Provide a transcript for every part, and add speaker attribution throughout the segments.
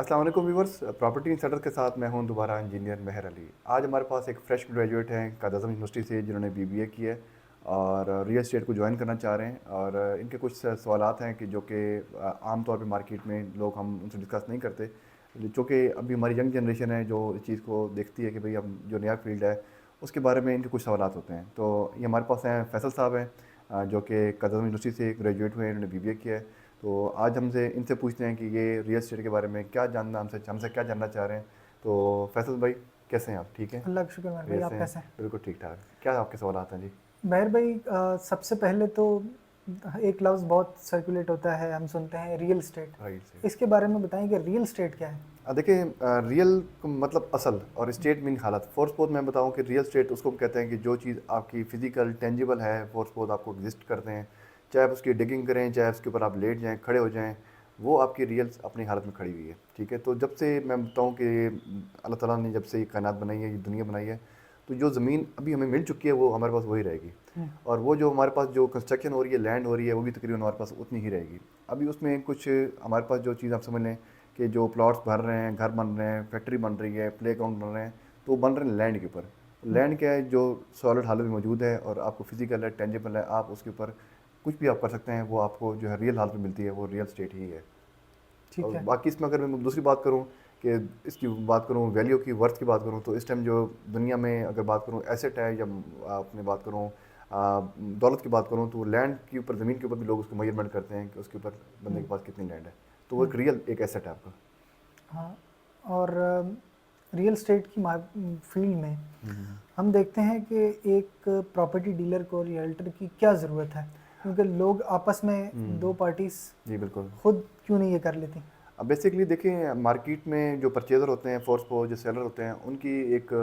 Speaker 1: अस्सलाम वालेकुम viewers, property insider के साथ मैं हूं दोबारा इंजीनियर मेहर अली। आज हमारे पास एक फ़्रेश ग्रेजुएट हैं कायद अज़म यूनिवर्सिटी से, जिन्होंने बीबीए की है और रियल एस्टेट को ज्वाइन करना चाह रहे हैं। और इनके कुछ सवालात हैं कि जो कि आम तौर पे मार्केट में लोग हम उनसे डिस्कस नहीं करते, चूँकि अभी हमारी यंग जनरेशन है जो इस चीज़ को देखती है कि भाई हम जो नया फील्ड है उसके बारे में इनके कुछ सवालात होते हैं। तो ये हमारे पास हैं फैसल साहब हैं, जो कि कायद अज़म यूनिवर्सिटी से ग्रेजुएट हुए हैं, इन्होंने बीबीए किया है। तो आज हमसे इनसे पूछते हैं कि ये रियल एस्टेट के बारे में क्या जानना, हमसे क्या जानना चाह रहे हैं। तो फैसल भाई, कैसे हैं आप? ठीक हैं?
Speaker 2: अल्लाह का शुक्र मेहर भाई,
Speaker 1: खैरियत से
Speaker 2: आप
Speaker 1: हैं?
Speaker 2: कैसे हैं?
Speaker 1: बिल्कुल ठीक ठाक। क्या आपके सवाल आते हैं जी?
Speaker 2: मेहर भाई, सबसे पहले तो एक लफ्ज़ बहुत सर्कुलेट होता है, हम सुनते हैं रियल एस्टेट।
Speaker 1: राइट से।
Speaker 2: इसके बारे में बताएं कि रियल एस्टेट क्या है?
Speaker 1: देखिए, रियल मतलब असल, और स्टेट मीन हालत। फोर्स पोज मैं बताऊं कि रियल स्टेट उसको हम कहते हैं कि जो चीज़ आपकी फिजिकल टेंजिबल है, फोर्स पोज आपको एग्जिस्ट करते हैं। चाहे आप उसकी डिगिंग करें, चाहे उसके ऊपर आप लेट जाएं, खड़े हो जाएं, वो आपकी रियल अपनी हालत में खड़ी हुई है। ठीक है। तो जब से मैं बताऊं कि अल्लाह ताला ने जब से ये कायनात बनाई है, ये दुनिया बनाई है, तो जो ज़मीन अभी हमें मिल चुकी है वो हमारे पास वही रहेगी।
Speaker 2: हम्म,
Speaker 1: और वो जो हमारे पास जो कंस्ट्रक्शन हो रही है, लैंड हो रही है, वो भी तकरीबन हमारे पास उतनी ही रहेगी। अभी उसमें कुछ हमारे पास जो चीज़ आप समझ लें कि जो प्लॉट्स भर रहे हैं, घर बन रहे हैं, फैक्ट्री बन रही है, प्ले ग्राउंड बन रहे हैं, तो वो बन रहे हैं लैंड के ऊपर।
Speaker 2: हम्म,
Speaker 1: लैंड क्या है? जो सॉलिड हालत में मौजूद है और आपको फिजिकल है, टेंजिबल है, आप उसके ऊपर कुछ भी आप कर सकते हैं, वो आपको जो है रियल हालत में मिलती है, वो रियल स्टेट ही है।
Speaker 2: ठीक
Speaker 1: और
Speaker 2: है।
Speaker 1: बाकी इसमें अगर मैं दूसरी बात करूँ कि इसकी बात करूँ वैल्यू की, वर्थ की बात करूँ, तो इस टाइम जो दुनिया में अगर बात करूँ एसेट है, या अपने बात करूँ दौलत की बात करूँ, तो लैंड के ऊपर, ज़मीन के ऊपर भी लोग उसको मेजरमेंट करते हैं कि उसके ऊपर बंदे
Speaker 2: हम्म,
Speaker 1: के पास कितनी लैंड है। तो वो
Speaker 2: हम्म,
Speaker 1: एक रियल एक एसेट है आपका।
Speaker 2: हाँ। और रियल एस्टेट की फील्ड में
Speaker 1: हम्म।
Speaker 2: हम देखते हैं कि एक प्रॉपर्टी डीलर को रियल्टर की क्या ज़रूरत है, क्योंकि लोग आपस में दो
Speaker 1: हम्म।
Speaker 2: पार्टीज
Speaker 1: जी बिल्कुल।
Speaker 2: खुद क्यों नहीं ये कर लेती?
Speaker 1: अब बेसिकली देखिए, मार्केट में जो परचेज़र होते हैं, फोर्स को जो सेलर होते हैं, उनकी एक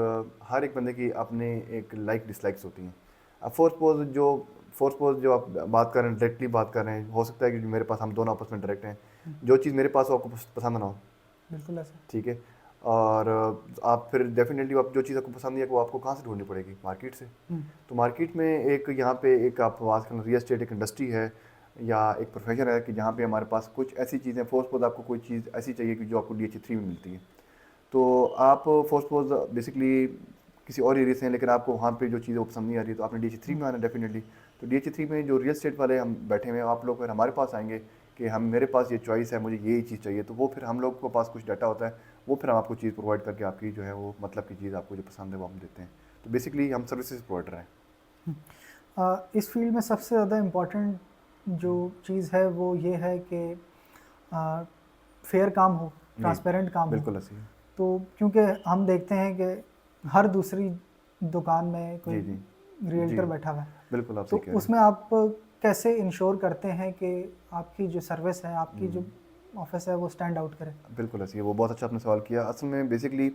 Speaker 1: हर एक बंदे की अपने एक लाइक डिसलाइक्स होती हैं। अब फोर्स पोज जो आप बात कर रहे हैं, डायरेक्टली बात कर रहे हैं, हो सकता है कि जो मेरे पास, हम दोनों आपस में डायरेक्ट हैं,
Speaker 2: हम्म,
Speaker 1: जो चीज़ मेरे पास हो आपको पसंद ना हो।
Speaker 2: बिल्कुल ऐसा।
Speaker 1: ठीक है। और आप फिर डेफिनेटली आप जो चीज़ आपको पसंद नहीं है, वो आपको कहाँ से ढूंढनी पड़ेगी? मार्केट से।
Speaker 2: हम्म,
Speaker 1: तो मार्केट में एक यहाँ पे एक आप बात करें, रियल एस्टेट एक इंडस्ट्री है या एक प्रोफेशन है कि जहाँ पे हमारे पास कुछ ऐसी चीज़ें, फोर्स पोज आपको कोई चीज़ ऐसी चाहिए कि जो आपको DH3 में मिलती है। तो आप फोर्स पोज बेसिकली किसी और एरिया से हैं, लेकिन आपको वहाँ पे जो चीज़ें वो पसंद नहीं आ रही है, तो आपने DH3
Speaker 2: हम्म,
Speaker 1: में आना डेफिनेटली। तो DH3 में जो रियल एस्टेट वाले हम बैठे हुए हैं, आप लोग फिर हमारे पास आएंगे कि हम, मेरे पास ये चॉइस है, मुझे यही चीज़ चाहिए, तो वो फिर हम लोग के पास कुछ डाटा होता है, वो फिर हम आपको चीज़ प्रोवाइड करके आपकी जो है वो मतलब की चीज़ आपको जो पसंद है वो हम देते हैं। तो बेसिकली हम सर्विसेज प्रोवाइडर हैं।
Speaker 2: इस फील्ड में सबसे ज़्यादा इम्पोर्टेंट जो चीज़ है वो ये है कि फेयर काम हो,
Speaker 1: जी
Speaker 2: ट्रांसपेरेंट काम हो।
Speaker 1: बिल्कुल ऐसी है।
Speaker 2: तो क्योंकि हम देखते हैं कि हर दूसरी दुकान में कोई
Speaker 1: जी जी। जी
Speaker 2: रियल्टर बैठा हुआ है,
Speaker 1: बिल्कुल, आप
Speaker 2: तो
Speaker 1: सही कह रहे हैं।
Speaker 2: उसमें आप कैसे इंश्योर करते हैं कि आपकी जो सर्विस है, आपकी जो
Speaker 1: हम्म।
Speaker 2: ऑफिस है वो स्टैंड आउट करे?
Speaker 1: बिल्कुल ऐसी है। वो बहुत अच्छा आपने सवाल किया। असल में बेसिकली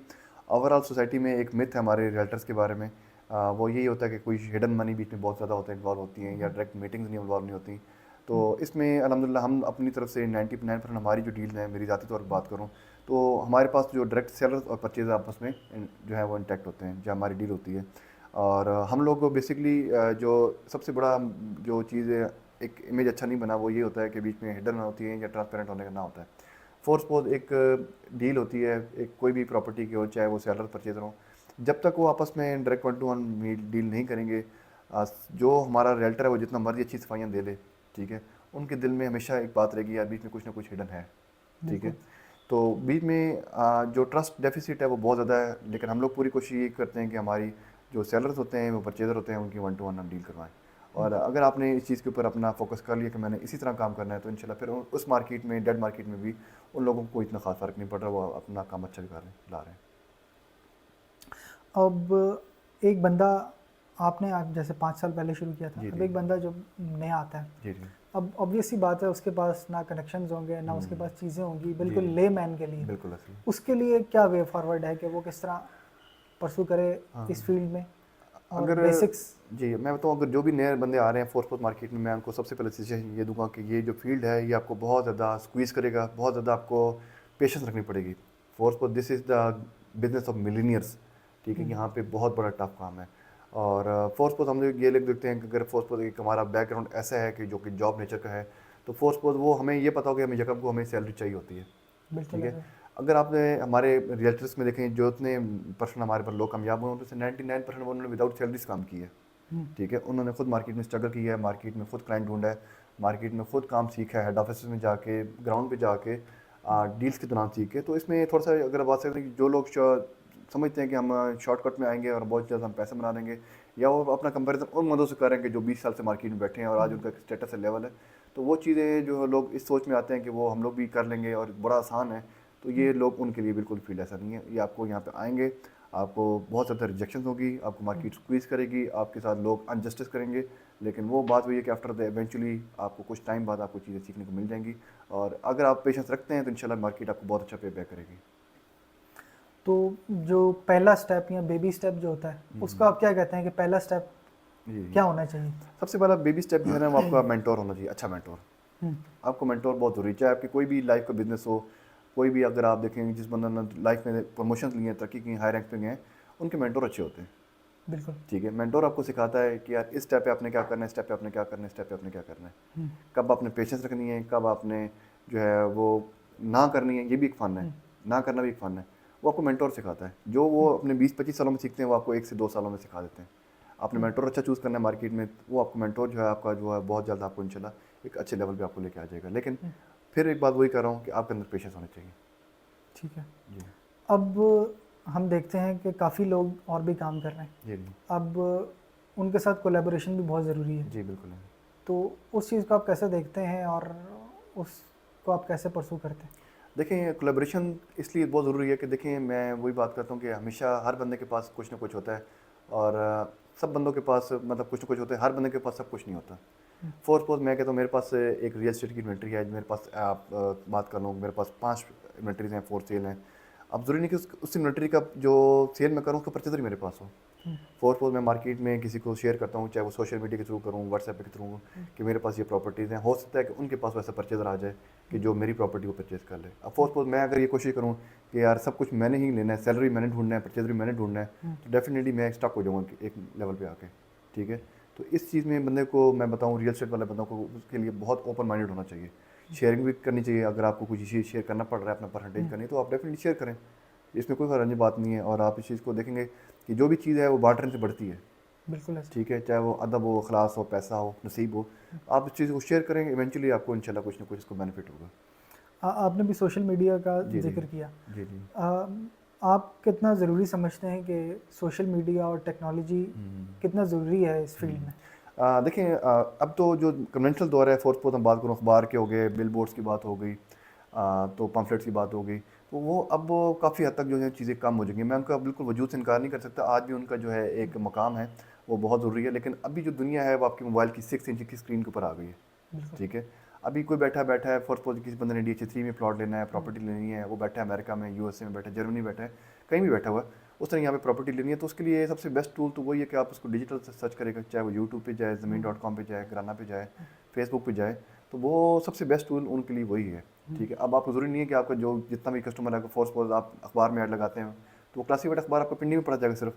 Speaker 1: ओवरऑल सोसाइटी में एक मिथ है हमारे रियल्टर्स के बारे में। वो यही होता है कि कोई हिडन मनी बीच में बहुत ज़्यादा होता है, इन्वॉल्व होती हैं, या
Speaker 2: हम्म,
Speaker 1: डायरेक्ट मीटिंग्स नहीं इन्वॉल्व नहीं होती। तो
Speaker 2: हम्म,
Speaker 1: इसमें अल्हम्दुलिल्लाह हम अपनी तरफ से 99% हमारी जो डील है, मेरी ज़ाती तौर पर
Speaker 2: हम्म,
Speaker 1: बात करूँ, तो हमारे पास जो डायरेक्ट सेलर और परचेज आपस में जो है वो इंटैक्ट होते हैं, जो हमारी डील होती है। और हम लोग को बेसिकली जो सबसे बड़ा जो चीज़ एक इमेज अच्छा नहीं बना, वो ये होता है कि बीच में हिडन होती है या ट्रांसपेरेंट होने का ना होता है। फोर्स पोज एक डील होती है, एक कोई भी प्रॉपर्टी की हो, चाहे वो सेलर परचेजर हो, जब तक वो आपस में डायरेक्ट 1 to 1 डील नहीं करेंगे, जो हमारा रेल्टर है वो जितना मर्जी अच्छी सफाइयाँ दे ले, ठीक है, उनके दिल में हमेशा एक बात रहेगी, यार बीच में कुछ ना कुछ हिडन है। ठीक है।
Speaker 2: बिल्कुल।
Speaker 1: तो बीच में जो ट्रस्ट डेफिसिट है वो बहुत ज़्यादा है, लेकिन हम लोग पूरी कोशिश ये करते हैं कि हमारी जो सेलर्स होते हैं, वो परचेजर होते हैं, उनकी 1 to 1 हम डील करवाएं।
Speaker 2: हम्म,
Speaker 1: और अगर आपने इस चीज़ के ऊपर अपना फोकस कर लिया कि मैंने इसी तरह काम करना है, तो इंशाल्लाह फिर उस मार्केट में, डेड मार्केट में भी उन लोगों को इतना खास फ़र्क नहीं पड़ रहा, वो अपना काम अच्छा भी कर रहे हैं, ला रहे हैं।
Speaker 2: अब एक बंदा, आपने आज जैसे 5 साल पहले शुरू किया था,
Speaker 1: जी
Speaker 2: अब
Speaker 1: जी।
Speaker 2: एक बंदा जो नया आता है,
Speaker 1: जी जी।
Speaker 2: अब ऑब्वियस सी बात है उसके पास ना कनेक्शंस होंगे, ना उसके
Speaker 1: हम्म।
Speaker 2: पास चीज़ें होंगी,
Speaker 1: जी
Speaker 2: बिल्कुल ले मैन के लिए।
Speaker 1: बिल्कुल ऐसी।
Speaker 2: उसके लिए क्या वे फॉरवर्ड है कि वो किस तरह परसू करे
Speaker 1: हाँ।
Speaker 2: इस फील्ड में, और
Speaker 1: अगर
Speaker 2: बेसिक्स?
Speaker 1: जी मैं बताऊँ, अगर जो भी नए बंदे आ रहे हैं फोर्थ मार्केट में, मैं उनको सबसे पहले सजेशन ये दूंगा कि ये जो फील्ड है, ये आपको बहुत ज़्यादा स्क्वीज़ करेगा, बहुत ज़्यादा आपको पेशेंस रखनी पड़ेगी। Fourth this is the business of millionaires. ठीक है। यहाँ पे बहुत बड़ा टफ काम है। और फोर्थ पोज हम लोग ये लोग देखते हैं कि अगर फोर्थ पोज एक हमारा बैकग्राउंड ऐसा है कि जो कि जॉब नेचर का है, तो फोर्थ पोज वो हमें ये पता हो कि हमें यकम को हमें सैलरी चाहिए होती है।
Speaker 2: बिल्कुल
Speaker 1: ठीक है।
Speaker 2: ऐसा।
Speaker 1: अगर आपने हमारे रियल्टर्स में देखें जो इतने पर्सन हमारे पर लोग कामयाब हुए हैं, उनमें से 99% उन्होंने विदाउट सैलरीज काम किया है।
Speaker 2: हम्म,
Speaker 1: ठीक है, उन्होंने खुद मार्केट में स्ट्रगल किया है, मार्केट में खुद क्लाइंट ढूंढा है, मार्केट में खुद काम सीखा है, हेड ऑफिस में जाके, ग्राउंड पे जाके डील्स के दौरान सीखे। तो इसमें थोड़ा सा अगर बात करें कि जो लोग समझते हैं कि हम शॉर्टकट में आएंगे और बहुत ज़्यादा हम पैसे बना देंगे, या वो अपना कंपैरिजन उन मदों से करेंगे जो 20 साल से मार्केट में बैठे हैं और आज उनका स्टेटस है, लेवल है, तो वो चीज़ें जो लोग इस सोच में आते हैं कि वो हम लोग भी कर लेंगे और बड़ा आसान है, तो ये लोग उनके लिए बिल्कुल फील्ड ऐसा नहीं है। ये आपको यहाँ पे आएंगे, आपको बहुत ज़्यादा रिजेक्शन होगी, आपको मार्केट स्क्वीज़ करेगी, आपके साथ लोग अनजस्टिस करेंगे, लेकिन वो बात वही है कि आफ्टर द इवेंचुअली आपको कुछ टाइम बाद आपको चीज़ें सीखने को मिल जाएंगी, और अगर आप पेशेंस रखते हैं तो इंशाल्लाह मार्केट आपको बहुत अच्छा पे बैक करेगी।
Speaker 2: तो जो पहला स्टेप या बेबी स्टेप जो होता है उसका आप क्या कहते हैं कि पहला स्टेप
Speaker 1: जी जी।
Speaker 2: क्या होना चाहिए?
Speaker 1: सबसे पहला बेबी स्टेप जो है ना, वो आपका मेंटोर होना चाहिए, अच्छा मेंटोर।
Speaker 2: हम्म,
Speaker 1: आपको मेंटोर बहुत ज़रूरी है, चाहे आपकी कोई भी लाइफ का बिजनेस हो, कोई भी, अगर आप देखें जिस बंदे ने लाइफ में प्रमोशन लिए हैं, तरक्की की, हाई रैंक पे गए हैं, उनके मेंटोर अच्छे होते हैं।
Speaker 2: बिल्कुल।
Speaker 1: ठीक है, मेंटोर आपको सिखाता है कि यार इस स्टेप पे आपने क्या करना है, स्टेप पे आपने क्या करना है, स्टेप पे आपने क्या करना है,
Speaker 2: हम्म,
Speaker 1: कब आपने पेशेंस रखनी है, कब आपने जो है वो ना करनी है, ये भी एक फ़न है,
Speaker 2: हम्म,
Speaker 1: ना करना भी एक फ़न है। वो आपको मेंटोर सिखाता है, जो वो अपने 20-25 सालों में सीखते हैं वो आपको 1 से 2 सालों में सिखा देते हैं। आपने मेंटोर अच्छा चूज़ करना है मार्केट में, वो आपको मेंटोर जो है आपका जो है बहुत जल्द आपको इंशाल्लाह एक अच्छे लेवल पे आपको लेके आ जाएगा। लेकिन फिर एक बात वही कर रहा हूँ कि आपके अंदर पेशेंस होना चाहिए।
Speaker 2: ठीक है।
Speaker 1: जी
Speaker 2: अब हम देखते हैं कि काफ़ी लोग और भी काम कर रहे हैं।
Speaker 1: जी जी
Speaker 2: अब उनके साथ कोलैबोरेशन भी बहुत ज़रूरी है।
Speaker 1: जी बिल्कुल है।
Speaker 2: तो उस चीज़ को आप कैसे देखते हैं और उसको आप कैसे परसू करते हैं?
Speaker 1: देखें, कोलैबोरेशन इसलिए बहुत ज़रूरी है कि देखें, मैं वही बात करता हूँ कि हमेशा हर बंदे के पास कुछ ना कुछ होता है, और सब बंदों के पास मतलब कुछ ना कुछ होता है, हर बंदे के पास सब कुछ नहीं होता। फॉर सपोज मैं कहता हूँ मेरे पास एक रियल एस्टेट की इन्वेंट्री है, मेरे पास आप बात कर लूँ, मेरे पास 5 इन्वेंट्रीज हैं, 4 सेल हैं। अब ज़रूरी नहीं कि उस इन्वेंट्री का जो सेल मैं करूँ उसका परचेजर मेरे पास हो। फॉर सपोज मैं मार्केट में किसी को शेयर करता हूँ, चाहे वो सोशल मीडिया के थ्रू करूँ, व्हाट्सएप के थ्रू, कि मेरे पास ये प्रॉपर्टीज़ हैं, हो सकता है कि उनके पास वैसा परचेजर आ जाए कि जो मेरी प्रॉपर्टी को परचेज कर ले। अब फॉर सपोज मैं अगर ये कोशिश करूँ कि यार सब कुछ मैंने ही लेना है, सैलरी मैंने ढूंढना है, परचेजर भी मैंने ढूंढना है, तो डेफिनेटली मैं स्टक हो जाऊँगा एक लेवल पे आके। ठीक है, तो इस चीज़ में बंदे को मैं बताऊँ, रियल एस्टेट वाले बंदों को उसके लिए बहुत ओपन माइंडेड होना चाहिए। शेयरिंग भी करनी चाहिए, अगर आपको कुछ चीज़ शेयर करना पड़ रहा है, अपना परसेंटेज करनी है, तो आप डेफिनेटली शेयर करें, इसमें कोई हरानी बात नहीं है। और आप इस चीज़ को देखेंगे कि जो भी चीज़ है वो बांटने से बढ़ती है।
Speaker 2: बिल्कुल ऐसा।
Speaker 1: ठीक है, चाहे वो अदब हो, अखलास हो, पैसा हो, नसीब हो, आप इस चीज़ को शेयर करेंगे, इवेंचुअली आपको इंशाल्लाह कुछ ना कुछ इसको बेनिफिट होगा।
Speaker 2: आपने भी सोशल मीडिया का
Speaker 1: जी जी
Speaker 2: जिक्र किया।
Speaker 1: जी जी।
Speaker 2: आ, आप कितना ज़रूरी समझते हैं कि सोशल मीडिया और टेक्नोलॉजी कितना ज़रूरी है इस फील्ड में?
Speaker 1: देखिए, अब तो जो कन्वेंशनल दौर है, फोर्थ फोर्थ हम बात करूँ, अखबार के हो गए, बिल बोर्ड्स की बात हो गई, तो पम्फलेट्स की बात हो गई, तो वो अब काफ़ी हद तक जो है चीज़ें कम हो जाएंगी। मैं उनका बिल्कुल वजूद से इनकार नहीं कर सकता, आज भी उनका जो है एक मकाम है, वो बहुत ज़रूरी है। लेकिन अभी जो दुनिया है वो आपकी मोबाइल की 6 इंच की स्क्रीन के ऊपर आ गई है।
Speaker 2: बिल्कुल।
Speaker 1: ठीक है, अभी कोई बैठा बैठा है, फॉर सपोज किसी बंदे ने DH3 में प्लॉट लेना है, प्रॉपर्टी लेनी है, वो बैठा है अमेरिका में, USA में बैठा है, जर्मनी बैठा है, कहीं भी बैठा हुआ है, उसने यहाँ पे प्रॉपर्टी लेनी है, तो उसके लिए सबसे बेस्ट टूल तो वही है कि आप उसको डिजिटल सर्च करेगा, चाहे वो यूट्यूब पे जाए, ज़मीन.com पे जाए, घराना पे जाए, फेसबुक पे जाए, तो वो सबसे बेस्ट टूल उनके लिए वही है। ठीक है, अब आपको ज़रूरी नहीं है कि आपका जो जितना भी कस्टमर है, फॉर सपोज आप अखबार में ऐड लगाते हैं, तो वो क्लासिफाइड अखबार आपको पिंडी में पड़ा जाएगा सिर्फ।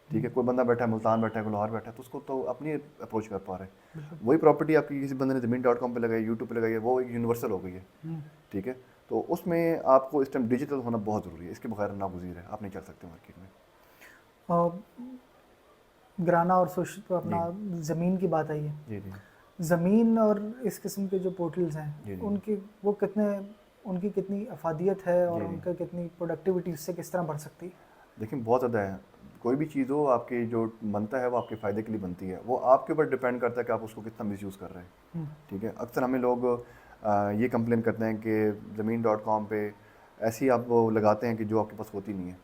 Speaker 1: ठीक है, कोई बंदा बैठा है मुल्तान, बैठा है कोई लाहौर बैठा है, तो उसको तो अपनी अप्रोच कर पा रहे हैं। वही प्रॉपर्टी आपकी किसी बंदे ने ज़मीन.com पे लगाई, यूट्यूब पे लगाई है, वो एक यूनिवर्सल हो गई है। ठीक है, तो उसमें आपको इस टाइम डिजिटल होना बहुत ज़रूरी है, इसके बगैर नागुज़ीर है, आप नहीं चल सकते मार्केट में।
Speaker 2: ग्राना और सोशल तो
Speaker 1: जी
Speaker 2: अपना ज़मीन की बात आई है।
Speaker 1: जी जी
Speaker 2: ज़मीन और इस किस्म के जो पोर्टल्स हैं
Speaker 1: जी जी
Speaker 2: उनकी वो कितने उनकी कितनी अफादियत है और
Speaker 1: जी जी।
Speaker 2: उनका कितनी प्रोडक्टिविटी उससे किस तरह बढ़ सकती है?
Speaker 1: देखिए, बहुत ज़्यादा है, कोई भी चीज़ हो आपकी जो बनता है वो आपके फ़ायदे के लिए बनती है, वो आपके ऊपर डिपेंड करता है कि आप उसको कितना मिसयूज़ कर रहे हैं। ठीक है, अक्सर हमें लोग ये कंप्लेन करते हैं कि ज़मीन.com पे ऐसी आप वो लगाते हैं कि जो आपके पास होती नहीं है।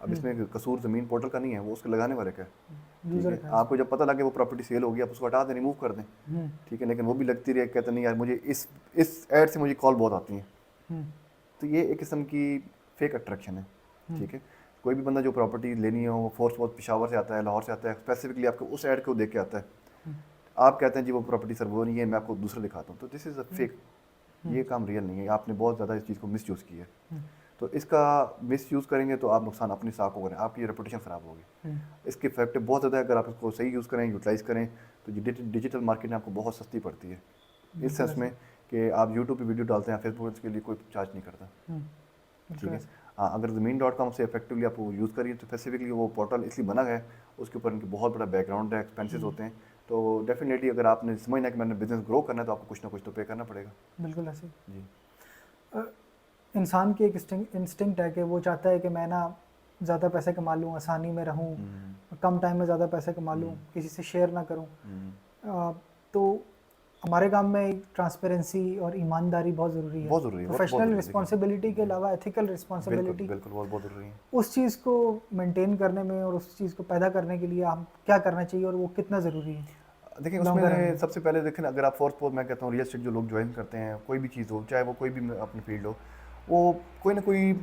Speaker 1: अब इसमें कसूर ज़मीन पोर्टल का नहीं है, वो उसके लगाने वाले का है। ठीक
Speaker 2: यूज़र
Speaker 1: है,
Speaker 2: का।
Speaker 1: आपको जब पता लगे वो प्रॉपर्टी सेल होगी, आप उसको हटा दें, रिमूव कर दें।
Speaker 2: हम्म,
Speaker 1: ठीक है, लेकिन वो भी लगती रहे, कहते नहीं यार मुझे इस ऐड से मुझे कॉल बहुत आती हैं।
Speaker 2: हम्म,
Speaker 1: तो ये एक किस्म की फेक अट्रैक्शन है। ठीक है, कोई भी बंदा जो प्रॉपर्टी लेनी हो, वो फोर्स बहुत पेशावर से आता है, लाहौर से आता है, स्पेसिफिकली आपको उस ऐड को देख के आता है, आप कहते हैं जी वो प्रॉपर्टी सर वो नहीं है, मैं आपको दूसरा दिखाता हूँ, तो दिस इज़ अ फेक। ये काम रियल नहीं है, आपने बहुत ज़्यादा इस चीज़ को मिस किया है। तो इसका मिस करेंगे तो आप नुकसान अपनी साख को करें, आपकी रेपुटेशन ख़राब होगी। इसके इफेक्ट बहुत ज़्यादा है, अगर आप इसको सही यूज़ करें, यूटिलाइज़ करें, तो डिजिटल मार्केट में आपको बहुत सस्ती पड़ती है, इस
Speaker 2: बिल्कुल
Speaker 1: सेंस
Speaker 2: ऐसा।
Speaker 1: में कि आप यूट्यूब पे वीडियो डालते हैं, फेसबुक के लिए कोई चार्ज नहीं करता। ठीक है। हाँ, अगर ज़मीन.com से इफेक्टिवली आप वो यूज़ करिए तो स्पेसिफिकली वो पोर्टल इसलिए बना है, उसके ऊपर इनकी बहुत बड़ा बैकग्राउंड है, एक्सपेंसेस होते हैं, तो डेफिनेटली अगर आपने समझना है कि मैंने बिजनेस ग्रो करना है तो आपको कुछ ना कुछ तो पे करना पड़ेगा।
Speaker 2: बिल्कुल ऐसे ही।
Speaker 1: जी।
Speaker 2: अ, इंसान की एक इंस्टिंक्ट है कि वो चाहता है कि मैं ना ज़्यादा पैसे कमा लूँ, आसानी में रहूँ, कम टाइम में ज़्यादा पैसे कमा लूँ, किसी से शेयर ना करूँ। तो हमारे काम में ट्रांसपेरेंसी और ईमानदारी बहुत ज़रूरी है।
Speaker 1: बहुत ज़रूरी है, वो तो बहुत
Speaker 2: प्रोफेशनल
Speaker 1: ज़रूरी है,
Speaker 2: रिस्पॉन्सिबिलिटी के
Speaker 1: देखिए।
Speaker 2: अलावा एथिकल
Speaker 1: बिल्कुल
Speaker 2: रिस्पॉन्सिबिलिटी,
Speaker 1: बिल्कुल, बहुत ज़रूरी है।
Speaker 2: उस चीज़ को मेंटेन करने में और उस चीज़ को पैदा करने के लिए हम क्या करना चाहिए और वो कितना ज़रूरी है
Speaker 1: देखिए
Speaker 2: लॉन्गर रन
Speaker 1: उसमें
Speaker 2: में?
Speaker 1: सबसे पहले देखें, अगर आप फोर्थ पोस्ट, मैं कहता हूँ रियल एस्टेट जो लोग ज्वाइन करते हैं, कोई भी चीज़ हो, चाहे वो कोई भी अपनी फील्ड हो, वो कोई ना कोई,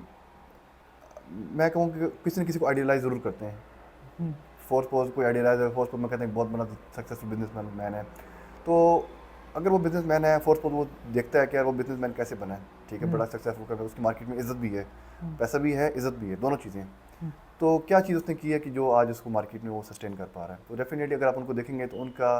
Speaker 1: मैं कहूँ कि किसी न किसी को आइडियलाइज ज़रूर करते हैं।
Speaker 2: हुँ,
Speaker 1: फोर्थ पोस्ट कोई आइडियलाइज है, फोर्थ पोस्ट मैं कहते हैं बहुत बड़ा सक्सेसफुल बिजनेसमैन मैन है, तो अगर वो बिजनेसमैन है फोर्थ पोस्ट, वो देखता है कि यार वो बिजनेसमैन कैसे बना है, ठीक है,
Speaker 2: हुँ,
Speaker 1: बड़ा सक्सेसफुल कर, उसकी मार्केट में इज्जत भी है,
Speaker 2: हुँ,
Speaker 1: पैसा भी है, इज्जत भी है, दोनों चीज़ें हैं।
Speaker 2: हुँ,
Speaker 1: तो क्या चीज़ उसने की है कि जो आज उसको मार्केट में वो सस्टेन कर पा रहा है, तो डेफिनेटली अगर आप उनको देखेंगे तो उनका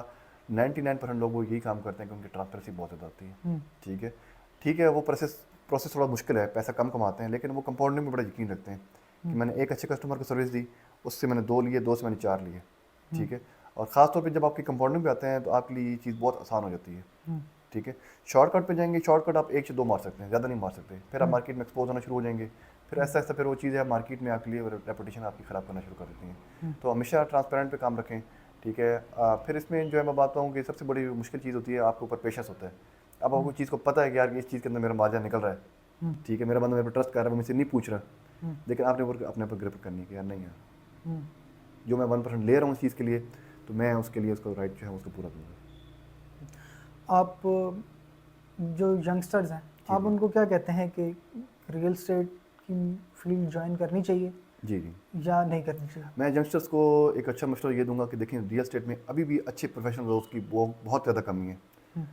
Speaker 1: 99% लोग वो यही काम करते हैं कि उनकी ट्रांसपेरेंसी बहुत ज़्यादा होती है।
Speaker 2: हुँ,
Speaker 1: ठीक है, ठीक है, वो प्रोसेस प्रोसेस थोड़ा मुश्किल है, पैसा कम कमाते हैं, लेकिन वो कंपाउंडिंग में बड़ा यकीन रखते हैं कि
Speaker 2: हुँ,
Speaker 1: मैंने एक अच्छे कस्टमर को सर्विस दी, उससे मैंने 2 लिए, 2 से मैंने 4 लिए।
Speaker 2: हुँ,
Speaker 1: ठीक है, और ख़ास तौर पे जब आपकी कंपाउंडिंग पे आते हैं तो आपके लिए ये चीज़ बहुत आसान हो जाती है।
Speaker 2: हुँ,
Speaker 1: ठीक है, शॉर्टकट पे जाएंगे, शॉर्टकट आप 1 से 2 मार सकते हैं, ज़्यादा नहीं मार सकते, फिर आप
Speaker 2: हुँ,
Speaker 1: मार्केट में एक्सपोज होना शुरू हो जाएंगे, फिर
Speaker 2: हुँ,
Speaker 1: ऐसा ऐसा फिर वो चीज़ें आप मार्केट में आपके लिए रेपुटेशन आपकी ख़राब करना शुरू कर देती हैं।
Speaker 2: हुँ,
Speaker 1: तो हमेशा ट्रांसपेरेंट पे काम रखें। ठीक है, फिर इसमें जो है मैं बात कहूँ कि सबसे बड़ी मुश्किल चीज़ होती है, आपके ऊपर पेशेंस होता है। अब
Speaker 2: हुँ,
Speaker 1: आपको चीज़ को पता है कि यार इस चीज़ के अंदर मेरा मार्जिन निकल रहा है,
Speaker 2: हुँ,
Speaker 1: ठीक है, मेरा बंदा मेरे पर ट्रस्ट कर रहा है, वो मुझसे नहीं पूछ रहा,
Speaker 2: हुँ,
Speaker 1: लेकिन आपने अपने ऊपर ग्रिप करनी है कि यार नहीं यार,
Speaker 2: हुँ।
Speaker 1: जो मैं 1% ले रहा हूँ इस चीज़ के लिए, तो मैं उसके लिए उसको राइट जो है उसको पूरा दूंगा।
Speaker 2: आप जो यंगस्टर्स हैं,
Speaker 1: जी
Speaker 2: आप
Speaker 1: जी
Speaker 2: उनको क्या कहते हैं कि रियल एस्टेट की फील्ड जॉइन करनी चाहिए
Speaker 1: जी जी।
Speaker 2: या नहीं करनी चाहिए?
Speaker 1: मैं यंगस्टर्स को एक अच्छा मशवरा ये दूंगा कि देखिए रियल एस्टेट में अभी भी अच्छे प्रोफेशनल रोल्स की वो बहुत ज़्यादा कमी है।
Speaker 2: हुँ,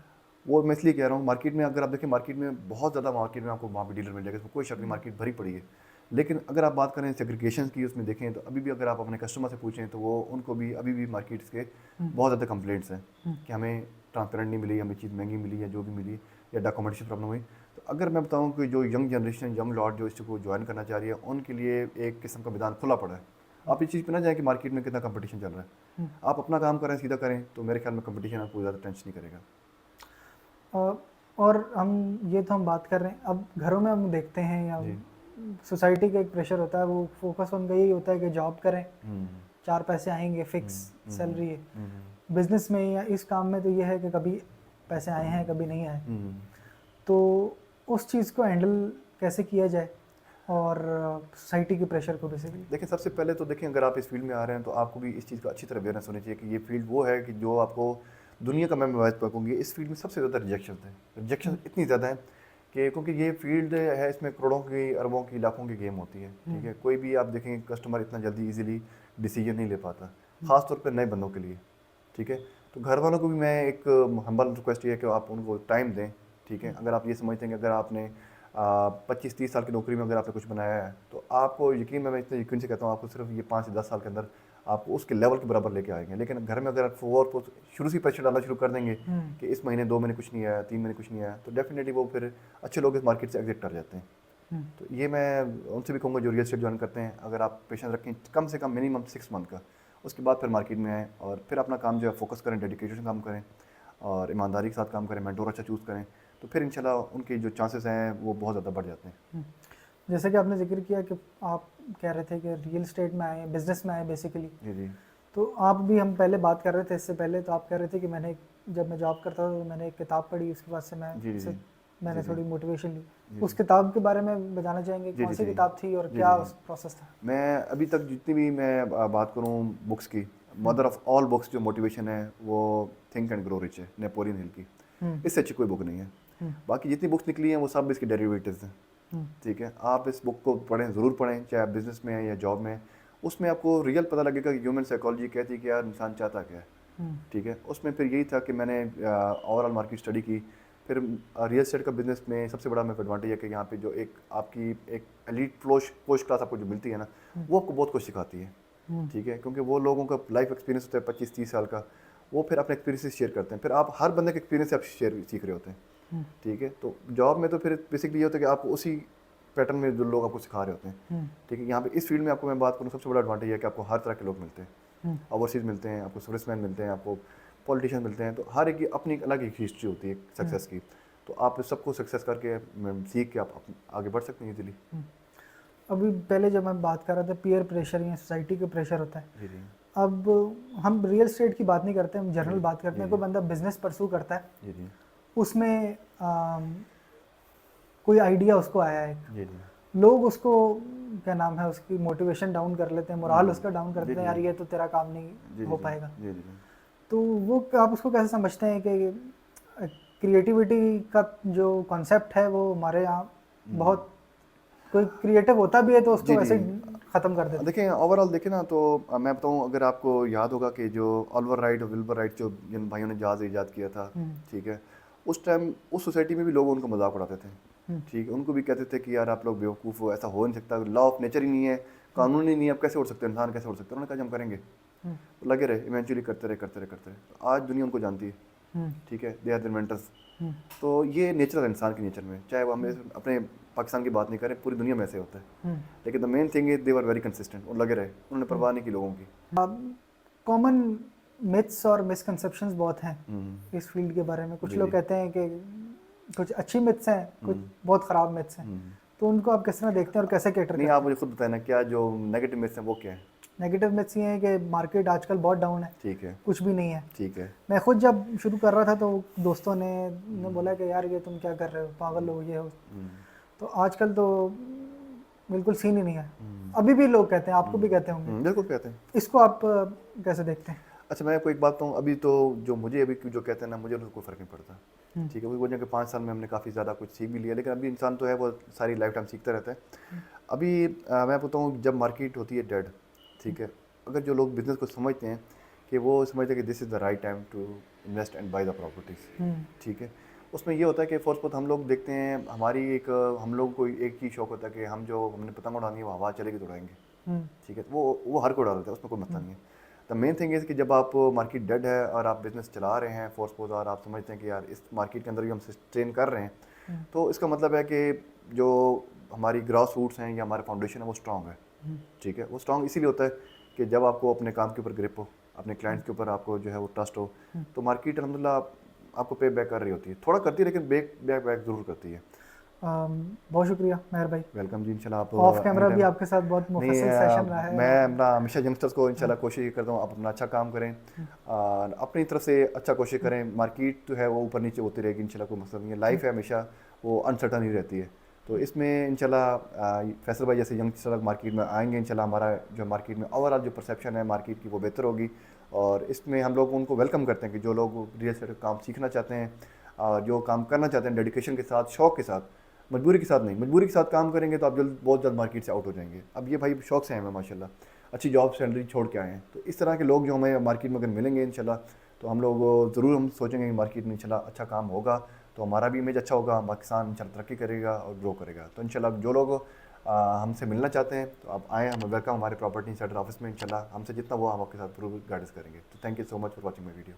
Speaker 1: वो मैं इसलिए कह रहा हूँ, मार्केट में अगर आप देखें, मार्केट में बहुत ज़्यादा, मार्केट में आपको वहाँ पे डीलर मिल जाएगा, इसमें कोई शक नहीं,
Speaker 2: हुँ,
Speaker 1: मार्केट भरी पड़ी है। लेकिन अगर आप बात करें सेग्रीगेशन की, उसमें देखें तो अभी भी अगर आप अपने कस्टमर से पूछें तो वो उनको भी अभी भी मार्केट्स के
Speaker 2: हुँ,
Speaker 1: बहुत ज़्यादा कंप्लेंट्स हैं
Speaker 2: हुँ,
Speaker 1: कि हमें ट्रांसपेरेंट नहीं मिली, हमें चीज़ महंगी मिली, या जो भी मिली, या डॉक्यूमेंटेशन प्रॉब्लम हुई। तो अगर मैं बताऊँ कि जो यंग जनरेशन, यंग लॉट जो इसको ज्वाइन करना चाह रही है, उनके लिए एक किस्म का मैदान खुला पड़ा है। आप इस चीज़ पे ना जाएँ कि मार्केट में कितना कंपटीशन चल रहा है।
Speaker 2: हुँ।
Speaker 1: आप अपना काम करें, सीधा करें, तो मेरे ख्याल में कंपटीशन आपको ज़्यादा टेंशन नहीं करेगा।
Speaker 2: अ, और हम ये तो हम बात कर रहे हैं, अब घरों में हम देखते हैं या
Speaker 1: जी।
Speaker 2: सोसाइटी का एक प्रेशर होता है, वो फोकस उनका यही होता है कि जॉब करें,
Speaker 1: हुँ,
Speaker 2: 4 पैसे आएँगे, फिक्स
Speaker 1: हुँ, हुँ,
Speaker 2: सैलरी है।
Speaker 1: हुँ, हुँ,
Speaker 2: बिज़नेस में या इस काम में तो ये है कि कभी पैसे आए हैं, कभी नहीं आए।
Speaker 1: हुँ।
Speaker 2: तो उस चीज़ को हैंडल कैसे किया जाए और सोसाइटी के प्रेशर को बेसिकली?
Speaker 1: देखिए, सबसे पहले तो देखिए, अगर आप इस फ़ील्ड में आ रहे हैं तो आपको भी इस चीज़ का अच्छी तरह अवेयरनेस होनी चाहिए कि ये फ़ील्ड वो है कि जो आपको दुनिया का, मैं बात कहूँगी, इस फ़ील्ड में सबसे ज़्यादा रिजेक्शन है। रिजेक्शन
Speaker 2: हुँ,
Speaker 1: इतनी ज़्यादा है कि क्योंकि ये फ़ील्ड है, इसमें करोड़ों की, अरबों की, लाखों की गेम होती है।
Speaker 2: हुँ,
Speaker 1: ठीक है, कोई भी आप देखेंगे कस्टमर इतना जल्दी ईज़िली डिसीजन नहीं ले पाता,
Speaker 2: हुँ,
Speaker 1: ख़ास तौर पे नए बंदों के लिए। ठीक है, तो घर वालों को भी मैं एक हम्बल रिक्वेस्ट ये है कि आप उनको टाइम दें। ठीक है,
Speaker 2: हुँ,
Speaker 1: अगर आप ये समझते हैं कि अगर आपने 25-30 साल की नौकरी में अगर आपने कुछ बनाया है, तो आपको यकीन, मैं इतने यकीन से कहता हूँ, आपको सिर्फ ये 5 से 10 साल के अंदर आपको उसके लेवल के बराबर लेके आएंगे। लेकिन घर में अगर आप फोर को शुरू से ही प्रेशर डालना शुरू कर देंगे
Speaker 2: हुँ,
Speaker 1: कि इस महीने 2 महीने कुछ नहीं आया, 3 महीने कुछ नहीं आया, तो डेफिनेटली वो फिर अच्छे लोग इस मार्केट से एग्जिट कर जाते हैं।
Speaker 2: हुँ,
Speaker 1: तो ये मैं उनसे भी कहूँगा जो रियल एस्टेट ज्वाइन करते हैं, अगर आप पेशेंस रखें कम से कम मिनिमम 6 मंथ का, उसके बाद फिर मार्केट में आएँ और फिर अपना काम जो है फोकस करें, डेडिकेशन से काम करें और ईमानदारी के साथ काम करें, मेंटोर अच्छा चूज़ करें, तो फिर इंशाल्लाह उनके जो चांसेस हैं वो बहुत ज़्यादा बढ़ जाते हैं।
Speaker 2: हुँ। जैसे कि आपने ज़िक्र किया कि आप कह रहे थे कि रियल एस्टेट में आए, बिज़नेस में आए बेसिकली।
Speaker 1: जी जी
Speaker 2: तो आप भी, हम पहले बात कर रहे थे इससे पहले, तो आप कह रहे थे कि जब मैं जॉब करता था तो मैंने एक किताब पढ़ी, उसके बाद से
Speaker 1: जी जी जी जी
Speaker 2: मैंने
Speaker 1: जी
Speaker 2: थोड़ी मोटिवेशन ली।
Speaker 1: जी
Speaker 2: उस किताब के बारे में बताना चाहेंगे,
Speaker 1: जी
Speaker 2: कौन
Speaker 1: जी
Speaker 2: सी
Speaker 1: जी
Speaker 2: किताब थी और
Speaker 1: जी
Speaker 2: क्या
Speaker 1: जी जी।
Speaker 2: उस प्रोसेस था?
Speaker 1: मैं अभी तक जितनी भी मैं बात करूँ बुक्स की,
Speaker 2: हुँ,
Speaker 1: मदर ऑफ ऑल बुक्स जो मोटिवेशन है वो थिंक एंड ग्रो रिच है, नेपोलियन हिल की।
Speaker 2: हुँ,
Speaker 1: इससे अच्छी कोई बुक नहीं है।
Speaker 2: हुँ,
Speaker 1: बाकी जितनी बुक्स निकली हैं वो सब इसके डेरिवेटिव्स हैं।
Speaker 2: हुँ,
Speaker 1: ठीक है, आप इस बुक को पढ़ें, ज़रूर पढ़ें, चाहे आप बिजनेस में हैं या जॉब में हैं। उसमें आपको रियल पता लगेगा कि ह्यूमन साइकोलॉजी कहती है कि यार इंसान चाहता क्या है।
Speaker 2: हुँ,
Speaker 1: ठीक है, उसमें फिर यही था कि मैंने ओवरऑल मार्केट स्टडी की, फिर रियल एस्टेट का बिजनेस में सबसे बड़ा मेरे को एडवांटेज है कि यहाँ पे जो एक आपकी एक एलीट पोस्ट क्लास आपको जो मिलती है ना,
Speaker 2: हुँ,
Speaker 1: वो आपको बहुत कुछ सिखाती है।
Speaker 2: हुँ,
Speaker 1: ठीक है, क्योंकि वो लोगों का लाइफ एक्सपीरियंस होता है 25-30 साल का, वो फिर अपने एक्सपीरियंस शेयर करते हैं, फिर आप हर बंदे के एक्सपीरियंस से आप शेयर सीख रहे होते हैं।
Speaker 2: हुँ,
Speaker 1: ठीक है, तो जॉब में तो फिर बेसिकली ये होता है कि आप उसी पैटर्न में जो लोग आपको सिखा रहे होते हैं। ठीक है, यहाँ पे इस फील्ड में आपको मैं बात करूँ, सबसे बड़ा एडवांटेज है कि आपको हर तरह के लोग मिलते हैं। ओवरसीज मिलते हैं आपको, सर्विसमैन मिलते हैं आपको, पॉलिटिशियन मिलते हैं। तो हर एक की अपनी एक अलग एक हिस्ट्री होती है सक्सेस की। तो आप सबको सक्सेस करके सीख के आप आगे बढ़ सकते हैं इजीली।
Speaker 2: अभी पहले जब मैं बात कर रहा था पीयर प्रेशर या सोसाइटी का प्रेशर होता है,
Speaker 1: जी जी
Speaker 2: अब हम रियल एस्टेट की बात नहीं करते, हम जनरल
Speaker 1: जी,
Speaker 2: बात करते हैं। कोई बंदा बिजनेस परसू करता है,
Speaker 1: जी जी
Speaker 2: उसमें कोई आइडिया उसको आया है,
Speaker 1: जी जी
Speaker 2: लोग उसको क्या नाम है उसकी मोटिवेशन डाउन कर लेते हैं, मोराल उसका डाउन कर
Speaker 1: जी
Speaker 2: देते हैं,
Speaker 1: जी
Speaker 2: यार ये तो तेरा काम
Speaker 1: जी
Speaker 2: नहीं
Speaker 1: जी
Speaker 2: हो पाएगा।
Speaker 1: जी जी
Speaker 2: तो वो आप उसको कैसे समझते हैं कि क्रिएटिविटी का जो कॉन्सेप्ट है वो हमारे यहाँ बहुत, कोई क्रिएटिव होता भी है तो उसको
Speaker 1: जी
Speaker 2: वैसे
Speaker 1: जी।
Speaker 2: ही ख़त्म कर देते हैं।
Speaker 1: देखिए ओवरऑल देखें ना तो मैं बताऊं, अगर आपको याद होगा कि जो ऑलिवर राइट और विल्बर राइट, जो जिन भाइयों ने जहाज़ ईजाद किया था, ठीक है, उस टाइम उस सोसाइटी में भी लोग उनको मजाक उड़ाते थे। ठीक है, उनको भी कहते थे कि यार आप लोग बेवकूफ़ हो, ऐसा हो नहीं सकता, लॉ ऑफ नेचर ही नहीं है, कानून ही नहीं है, आप कैसे उड़ सकते हो, इंसान कैसे उड़ सकते हैं। उन्होंने कहा जी हम करेंगे। तो लगे रहे, इवेंचुअली करते रहे करते रहे करते रहे। तो आज दुनिया उनको जानती है। ठीक है, दे आर द इन्वेंटर्स। तो ये नेचर है इंसान के नेचर में, चाहे वो हमें अपने पाकिस्तान की बात नहीं करें, पूरी दुनिया में ऐसे होता है। लेकिन the main thing is they were very consistent, और लगे रहे, उन्होंने परवाह नहीं की लोगों की।
Speaker 2: कॉमन मिथ्स और मिसकंसेप्शंस बहुत हैं इस फील्ड के बारे में। कुछ
Speaker 1: जी
Speaker 2: लोग
Speaker 1: जी
Speaker 2: कहते हैं कि कुछ अच्छी मिथ्स हैं, कुछ बहुत ख़राब मिथ्स हैं। तो उनको आप किस तरह देखते हैं और कैसे कैटर
Speaker 1: नहीं,
Speaker 2: करते
Speaker 1: आप मुझे खुद बताएं ना, क्या जो नेगेटिव मिथ्स हैं वो क्या है?
Speaker 2: हैं? नेगेटिव मिथ्स ये हैं कि मार्केट आजकल बहुत डाउन है,
Speaker 1: ठीक है
Speaker 2: कुछ भी नहीं है।
Speaker 1: ठीक है।
Speaker 2: मैं खुद जब शुरू कर रहा था तो दोस्तों ने बोला कि यार ये तुम क्या कर रहे हो, पागल हो, ये हो। तो आजकल तो बिल्कुल सीन ही नहीं है। अभी भी लोग कहते हैं, आपको भी कहते होंगे।
Speaker 1: बिल्कुल कहते हैं।
Speaker 2: इसको आप कैसे देखते हैं?
Speaker 1: अच्छा, मैं आपको एक बात बताऊँ, अभी तो जो मुझे अभी जो कहते हैं ना, मुझे कोई फ़र्क नहीं पड़ता। ठीक है, वही वजह कि 5 साल में हमने काफ़ी ज़्यादा कुछ सीख भी लिया, लेकिन अभी इंसान तो है वो सारी लाइफ टाइम सीखता रहता है। अभी मैं बताऊँ, जब मार्केट होती है डेड, ठीक है, अगर जो लोग बिज़नेस को समझते हैं कि वो समझते हैं कि this is the right time to invest and buy the properties, ठीक है, उसमें ये होता है कि फर्स्ट बहुत हम लोग देखते हैं, हमारी एक हम लोग को एक ही शौक होता है कि हम जो हमने पतंग उड़ानी है वो हवा चलेगी तो उड़ाएंगे। ठीक है, वो हर कोई उड़ा लेता है, उसमें कोई मसला नहीं है। द मेन थिंग इज़ कि जब आप मार्केट डेड है और आप बिज़नेस चला रहे हैं फोर्स पोज, और आप समझते हैं कि यार इस मार्केट के अंदर भी हम सस्टेन कर रहे हैं, तो इसका मतलब है कि जो हमारी ग्रास रूट्स हैं या हमारा फाउंडेशन है वो स्ट्रांग है। ठीक है, वो स्ट्रांग इसीलिए होता है कि जब आपको अपने काम के ऊपर ग्रिप हो, अपने क्लाइंट्स के ऊपर आपको जो है वो ट्रस्ट हो, तो मार्केट अलहमदिल्ला आपको पे बैक कर रही होती है। थोड़ा करती है लेकिन बैक ज़रूर करती है।
Speaker 2: बहुत शुक्रिया मेहर भाई।
Speaker 1: वेलकम जी, इंशाल्लाह आप
Speaker 2: ऑफ
Speaker 1: एनी
Speaker 2: कैमरा भी
Speaker 1: टाइम।
Speaker 2: आपके साथ बहुत
Speaker 1: नहीं
Speaker 2: मुफस्सल सेशन रहा है।
Speaker 1: मैं अपना हमेशा यंगस्टर्स को इंशाल्लाह कोशिश करता हूँ आप अपना अच्छा काम करें, और अपनी तरफ से अच्छा कोशिश करें। मार्केट जो है वो ऊपर नीचे होती रहेगी इंशाल्लाह, कोई मसला नहीं है। लाइफ है हमेशा वो अनसर्टन ही रहती है। तो इसमें इंशाल्लाह फैसल भाई जैसे यंगस्टर मार्केट में आएंगे, इंशाल्लाह हमारा जो मार्केट में ओवरऑल जो परसेप्शन है मार्केट की वो बेहतर होगी। और इसमें हम लोग उनको वेलकम करते हैं कि जो लोग रियल एस्टेट काम सीखना चाहते हैं, जो काम करना चाहते हैं डेडिकेशन के साथ, शौक़ के साथ, मजबूरी के साथ नहीं, मजबूरी के साथ काम करेंगे तो आप बहुत जल्द मार्केट से आउट हो जाएंगे। अब ये भाई शौक से आए हैं माशाल्लाह, अच्छी जॉब सैलरी छोड़ के आए हैं। तो इस तरह के लोग जो हमें मार्केट में अगर मिलेंगे इंशाल्लाह, तो हम लोग ज़रूर हम सोचेंगे कि मार्केट में इंशाल्लाह अच्छा काम होगा, तो हमारा भी इमेज अच्छा होगा, पाकिस्तान इंशाल्लाह तरक्की करेगा और ग्रो करेगा। तो इंशाल्लाह जो लोग हमसे मिलना चाहते हैं तो आप आएँ, हम वेलकम हमारे प्रॉपर्टी इंसाइडर ऑफिस में। इंशाल्लाह हमसे जितना वो हम आपके साथ पूरी गाइडेंस करेंगे। तो thank you so much for watching my video.